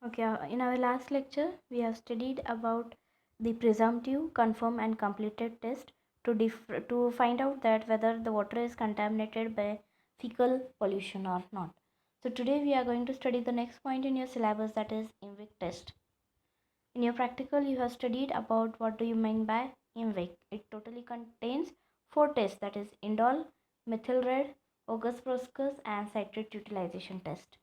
Okay, in our last lecture, we have studied about the presumptive, confirmed, and completed test to find out that whether the water is contaminated by fecal pollution or not. So today we are going to study the next point in your syllabus, that is IMVIC test. In your practical, you have studied about what do you mean by IMVIC. It totally contains four tests, that is indole, methyl red, August Proskus, and citrate utilization test.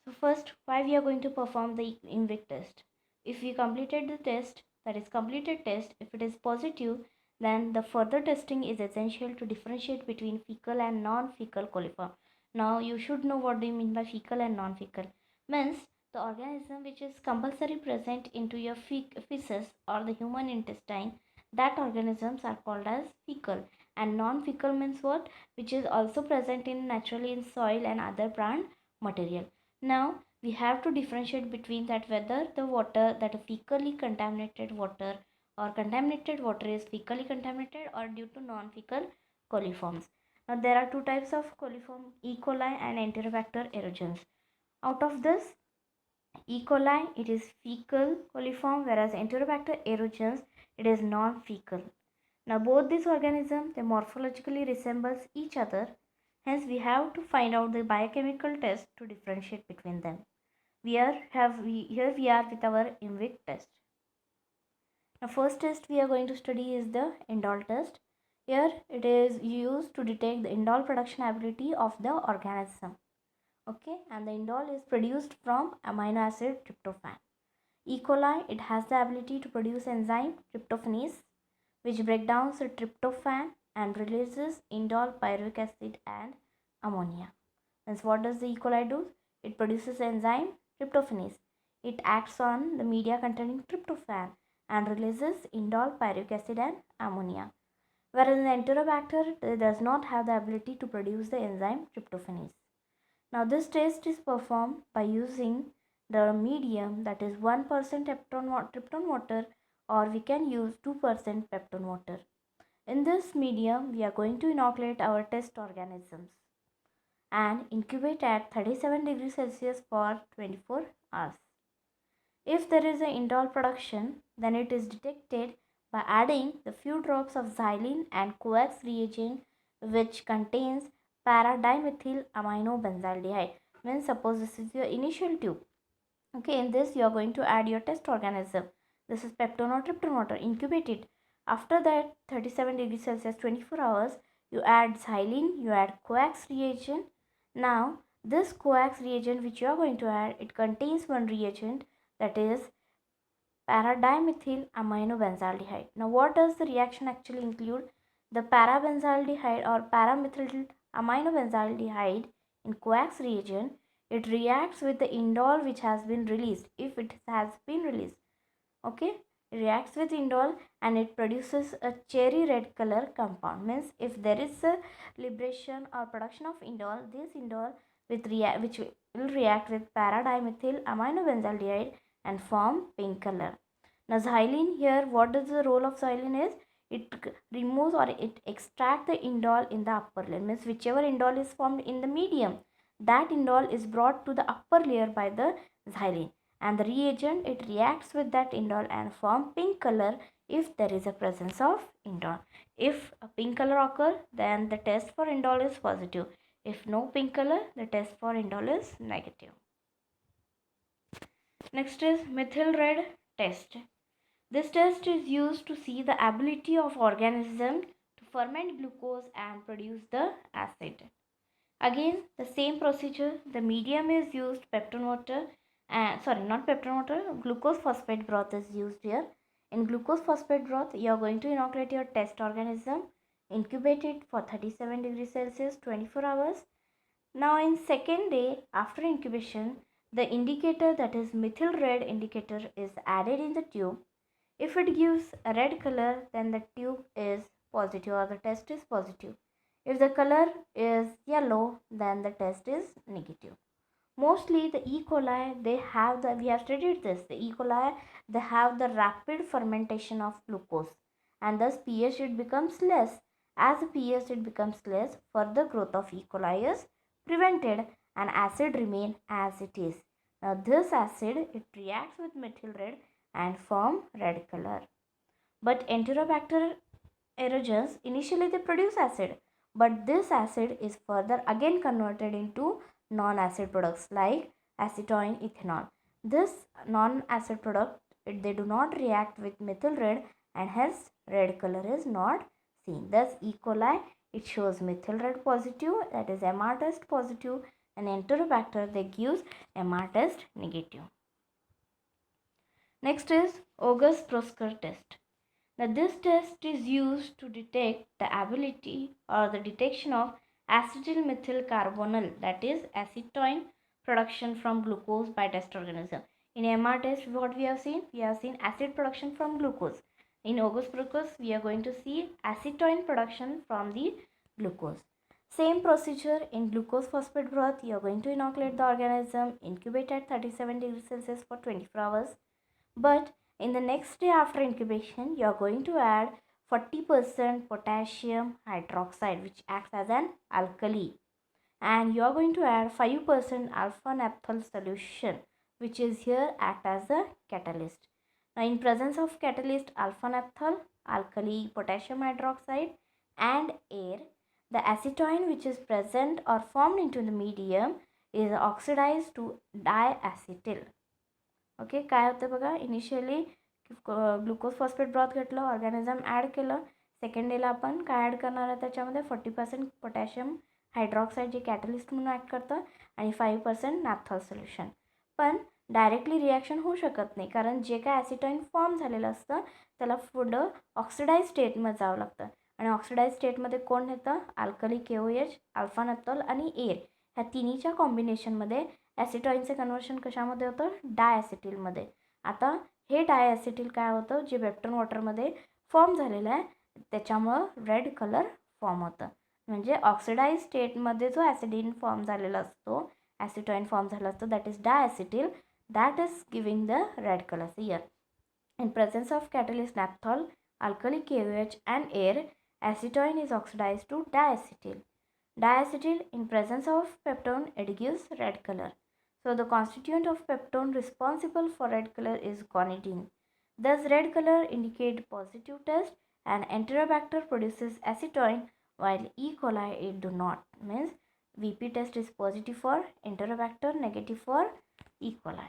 So first, why we are going to perform the IMVIC test. If we completed the test, that is completed test, if it is positive, then the further testing is essential to differentiate between fecal and non-fecal coliform. Now you should know what do you mean by fecal and non-fecal. Means the organism which is compulsory present into your feces or the human intestine, that organisms are called as fecal. And non-fecal means what? Which is also present in naturally in soil and other plant material. Now we have to differentiate between that whether the water, that fecally contaminated water or contaminated water is fecally contaminated or due to non-fecal coliforms. Now there are two types of coliform, E. coli and Enterobacter erogens. Out of this, E. coli it is fecal coliform, whereas Enterobacter erogens it is non-fecal. Now both these organisms they morphologically resembles each other. Hence we have to find out the biochemical test to differentiate between them. Here we are with our IMVIC test. Now first test we are going to study is the indole test. Here it is used to detect the indole production ability of the organism. Okay, and the indole is produced from amino acid tryptophan. E. coli it has the ability to produce enzyme tryptophanase which break down the tryptophan and releases indole pyruvic acid and ammonia. Hence what does the E. coli do? It produces enzyme tryptophanase. It acts on the media containing tryptophan and releases indole pyruvic acid and ammonia. Whereas the Enterobacter does not have the ability to produce the enzyme tryptophanase. Now this test is performed by using the medium, that is 1% trypton water, or we can use 2% peptone water. In this medium, we are going to inoculate our test organisms and incubate at 37 degrees Celsius for 24 hours. If there is an indole production, then it is detected by adding the few drops of xylene and coax reagent which contains para-dimethyl amino-benzaldehyde. Means suppose this is your initial tube. Okay, in this you are going to add your test organism. This is peptone or trypton water. Incubate it. After that 37 degrees Celsius 24 hours, you add xylene, you add coax reagent. Now this coax reagent which you are going to add, it contains one reagent, that is para-dimethyl aminobenzaldehyde. Now what does the reaction actually include? The parabenzaldehyde or paramethyl aminobenzaldehyde in coax reagent, it reacts with the indole which has been released, if it has been released. Okay, it reacts with indole and it produces a cherry red color compound. Means if there is a liberation or production of indole, this indole which will react with para-dimethyl aminobenzaldehyde and form pink color. Now xylene, here what does the role of xylene is? It removes or it extracts the indole in the upper layer. Means whichever indole is formed in the medium, that indole is brought to the upper layer by the xylene, and the reagent it reacts with that indole and form pink color if there is a presence of indole. If a pink color occur, then the test for indole is positive. If no pink color, the test for indole is negative. Next is methyl red test. This test is used to see the ability of organism to ferment glucose and produce the acid. Again, the same procedure. The medium is used peptone water. Not peptone water. Glucose phosphate broth is used here. In glucose phosphate broth, you are going to inoculate your test organism, incubate it for 37 degrees Celsius 24 hours. Now, in second day after incubation, the indicator, that is methyl red indicator, is added in the tube. If it gives a red color, then the tube is positive or the test is positive. If the color is yellow, then the test is negative. Mostly the E. coli, we have studied this, the E. coli, they have the rapid fermentation of glucose and thus pH it becomes less. As the pH it becomes less, further growth of E. coli is prevented and acid remain as it is. Now this acid, it reacts with methyl red and form red color. But Enterobacter aerogens, initially they produce acid, but this acid is further again converted into non-acid products like acetone ethanol. This non-acid product, they do not react with methyl red and hence red color is not seen. Thus E. coli, it shows methyl red positive, that is MR test positive, and Enterobacter, they gives MR test negative. Next is August-Prosker test. Now this test is used to detect the ability or the detection of acetyl carbonyl, that is acetone production from glucose by test organism. In MR test, what we have seen? We have seen acid production from glucose. In August-Prosker, we are going to see acetone production from the glucose. Same procedure in glucose phosphate broth. You are going to inoculate the organism, incubate at 37 degrees Celsius for 24 hours. But in the next day after incubation, you are going to add 40% potassium hydroxide, which acts as an alkali, and you are going to add 5% alpha naphthol solution, which is here act as a catalyst. Now in presence of catalyst alpha naphthol, alkali, potassium hydroxide and air, the acetone which is present or formed into the medium is oxidized to diacetyl. Okay, काय होतं बघा, initially glucose phosphate broth घेतलं, organism add केलं. Second डेला आपण काय add करणार आहे त्याच्यामध्ये 40% पोटॅशियम हायड्रॉक्साईड जे कॅटलिस्ट म्हणून ॲक्ट करतं आणि 5% नॅपथॉल सोल्युशन. पण डायरेक्टली रिॲक्शन होऊ शकत नाही, कारण जे काय ॲसिटॉईन फॉर्म झालेलं असतं त्याला पुढं ऑक्सिडाईज स्टेटमध्ये जावं लागतं. आणि ऑक्सिडाईज स्टेटमध्ये कोण येतं? अल्कली, KOH, अल्फा नॅप्थॉल आणि एअर, ह्या तिन्हीच्या कॉम्बिनेशनमध्ये ॲसिटॉईनचं कन्वर्शन कशामध्ये होतं? डायॲसिटिलमध्ये. आता हे डायॲसिटिल काय होतं, जे वेप्टन वॉटरमध्ये फॉर्म झालेलं आहे त्याच्यामुळं रेड कलर फॉर्म होतं. म्हणजे ऑक्सिडाईज स्टेटमध्ये जो ॲसिडिन फॉर्म झालेला असतो, ॲसिटॉईन फॉर्म झाला असतो, that is diacetyl, that is giving the red colour. Here in presence of catalyst naphthol, alkali, KOH and air, acetone is oxidized to diacetyl. Diacetyl in presence of peptone, it gives red color. So the constituent of peptone responsible for red color is guanidine. Thus red color indicate positive test and Enterobacter produces acetone while E. coli it do not. Means VP test is positive for Enterobacter, negative for E. coli.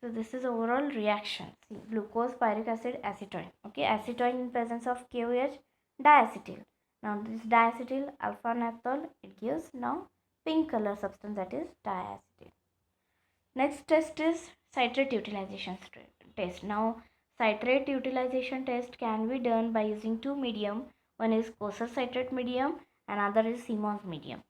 So this is overall reaction. See, glucose, pyric acid, acetone. Okay, acetone in presence of KOH, diacetyl. Now this diacetyl alpha naphthol, it gives now pink color substance, that is diacetyl. Next test is citrate utilization test. Now citrate utilization test can be done by using two medium. One is Coser citrate medium and other is Siemens medium.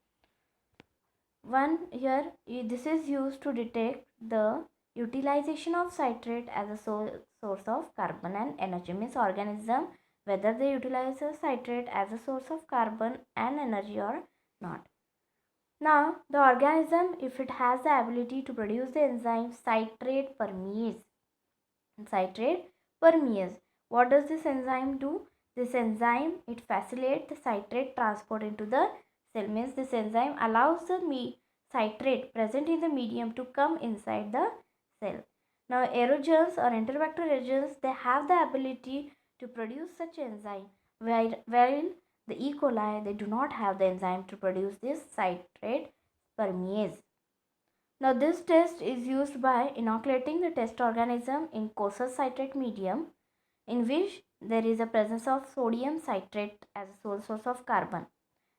One here, this is used to detect the utilization of citrate as a source of carbon and energy. Means organism whether they utilize a citrate as a source of carbon and energy or not. Now the organism, if it has the ability to produce the enzyme citrate permease. Citrate permease. What does this enzyme do? This enzyme, it facilitates the citrate transport into the cell. Means this enzyme allows the citrate present in the medium to come inside the cell. Now aerogens or Enterobacter aerogens, they have the ability to produce such enzyme, while the E. coli, they do not have the enzyme to produce this citrate permease. Now this test is used by inoculating the test organism in Coser citrate medium, in which there is a presence of sodium citrate as a sole source of carbon,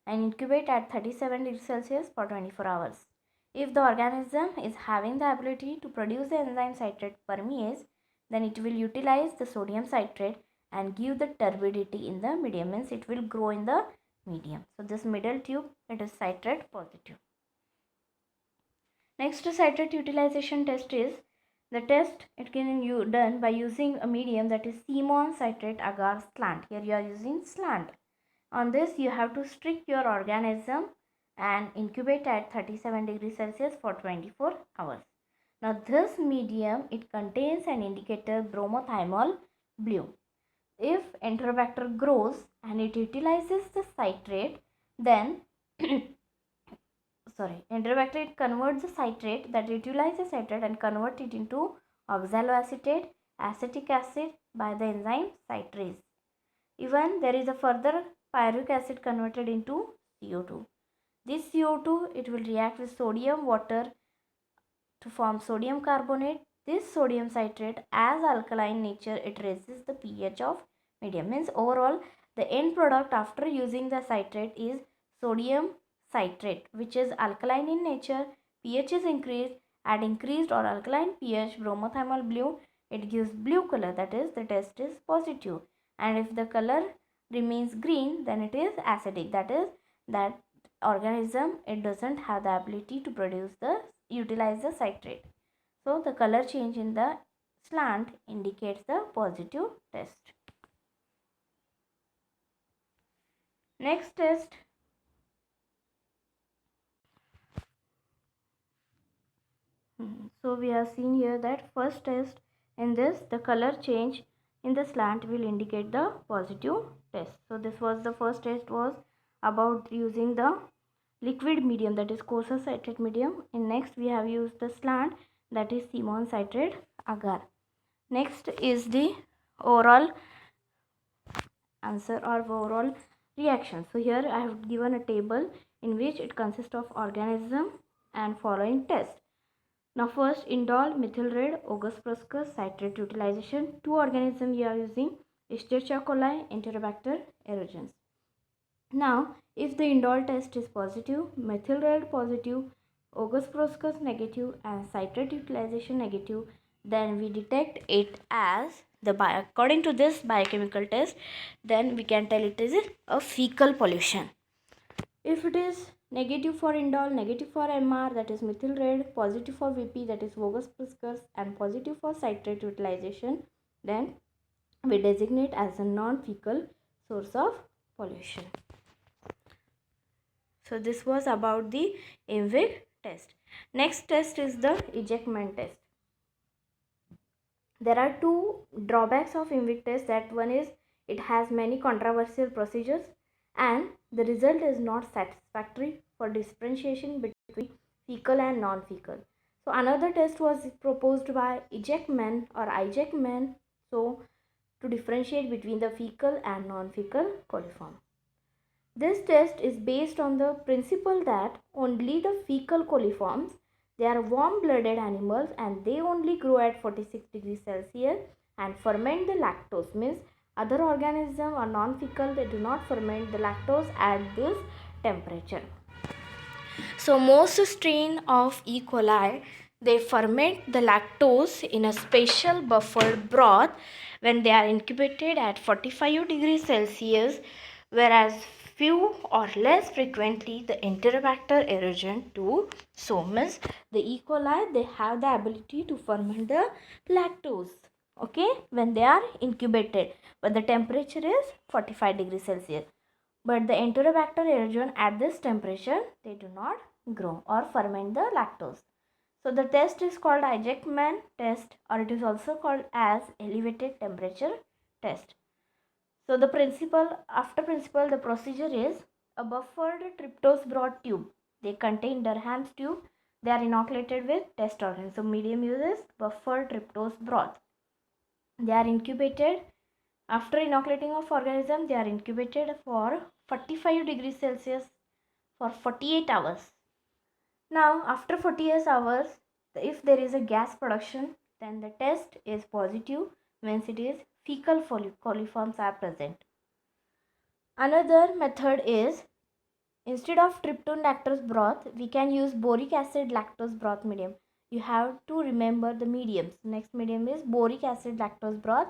and incubate at 37 degrees Celsius for 24 hours. If the organism is having the ability to produce the enzyme citrate permease, then it will utilize the sodium citrate and give the turbidity in the medium. Means it will grow in the medium. So this middle tube, it is citrate positive. Next citrate utilization test is the test, it can be done by using a medium, that is Siemens citrate agar slant. Here you are using slant. On this you have to strict your organism and incubate at 37 degrees Celsius for 24 hours. Now this medium, it contains an indicator bromothymol blue. If Enterobacter grows and it utilizes the citrate, then Enterobacter, it converts the citrate, that utilizes citrate and convert it into oxaloacetate, acetic acid by the enzyme citrase. Even there is a further pyruvic acid converted into CO2. This CO2, it will react with sodium water to form sodium carbonate. This sodium citrate, as alkaline nature, it raises the pH of medium. Means overall, the end product after using the citrate is sodium citrate, which is alkaline in nature. pH is increased. At increased or alkaline pH, bromothiamyl blue, it gives blue color, that is the test is positive. And if the color remains green, then it is acidic, that is that organism, it doesn't have the ability to utilize the citrate. So the color change in the slant indicates the positive test. Next test. So we have seen here that first test, in this the color change in the slant will indicate the positive test. So this was the first test, was about using the liquid medium, that is Kosa citrate medium. In next we have used the slant, that is Simon citrate agar. Next is the oral answer or overall reaction. So here I have given a table in which it consists of organism and following test. Now first, indole, methyl red, August proscus, citrate utilization. Two organisms we are using, Escherichia coli, Enterobacter aerogenes. Now if the indole test is positive, methyl red positive, August proscus negative and citrate utilization negative, then we detect it as according to this biochemical test, then we can tell it is a fecal pollution. If it is negative for indole, negative for MR, that is methyl red, positive for VP, that is August proscus, and positive for citrate utilization, then we designate as a non-fecal source of pollution. So this was about the IMVIG test. Next test is the ejectment test. There are two drawbacks of IMVIG test. That one is it has many controversial procedures and the result is not satisfactory for differentiation between fecal and non-fecal. So another test was proposed by Ejectman or Ijectman, so to differentiate between the fecal and non-fecal coliform. This test is based on the principle that only the fecal coliforms, they are warm-blooded animals and they only grow at 46 degrees Celsius and ferment the lactose. Means other organisms are non-fecal, they do not ferment the lactose at this temperature. So most strain of E. coli, they ferment the lactose in a special buffered broth when they are incubated at 45 degrees Celsius, whereas few or less frequently the Enterobacter aerugent too. So means the E. coli, they have the ability to ferment the lactose, okay, when they are incubated, but the temperature is 45 degrees Celsius. But the Enterobacter aerugent at this temperature, they do not grow or ferment the lactose. So the test is called Ijekman test, or it is also called as elevated temperature test. So the principle, the procedure is a buffered tryptose broth tube. They contain Durham's tube. They are inoculated with test organ. So medium uses buffered tryptose broth. They are incubated. After inoculating of organism, they are incubated for 45 degrees Celsius for 48 hours. Now after 48 hours, if there is a gas production, then the test is positive, means it is fecal coliforms are present. Another method is, instead of tryptone lactose broth, we can use boric acid lactose broth medium. You have to remember the mediums. Next medium is boric acid lactose broth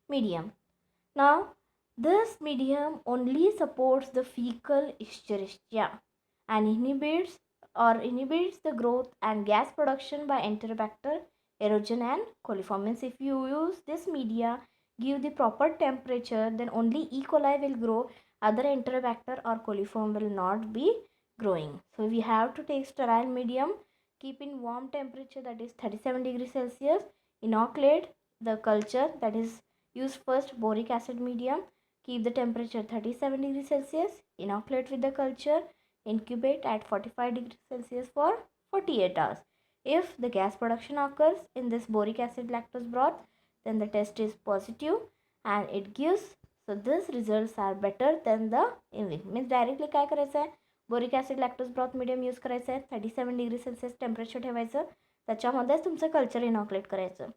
medium. Now this medium only supports the fecal Escherichia and inhibits the growth and gas production by Enterobacter aerogen and coliform. Means if you use this media, give the proper temperature, then only E. coli will grow, other Enterobacter or coliform will not be growing. So we have to take sterile medium, keep in warm temperature, that is 37 degrees Celsius, inoculate the culture, that is use first boric acid medium, keep the temperature 37 degrees Celsius, inoculate with the culture, incubate at 45 degrees Celsius for 48 hours. If the gas production occurs in this boric acid lactose broth, then the test is positive and it gives, so these results are better than the INVIC. Means directly काय करायचं आहे, boric acid lactose broth medium use करायचं आहे, 37 degree Celsius temperature ठेवायचं, त्याच्यामध्येच तुमचं culture inoculate करायचं.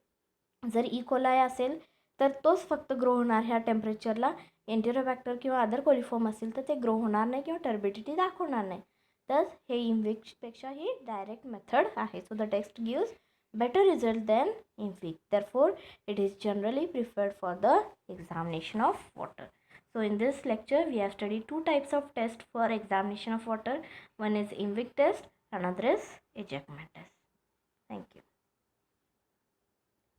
जर ई कोलाय असेल तर तोच फक्त ग्रो होणार ह्या टेम्परेचरला. एंटेरोबॅक्टर किंवा अदर कोलिफॉर्म असेल तर ते ग्रो होणार नाही किंवा टर्बिडिटी दाखवणार नाही. तर हे इन्व्हिकपेक्षा ही डायरेक्ट मेथड आहे. So the test gives better result than INVIC. Therefore, it is generally preferred for the examination of water. So in this lecture, we have studied two types of tests for examination of water. One is INVIC test, another is ejectment test. Thank you.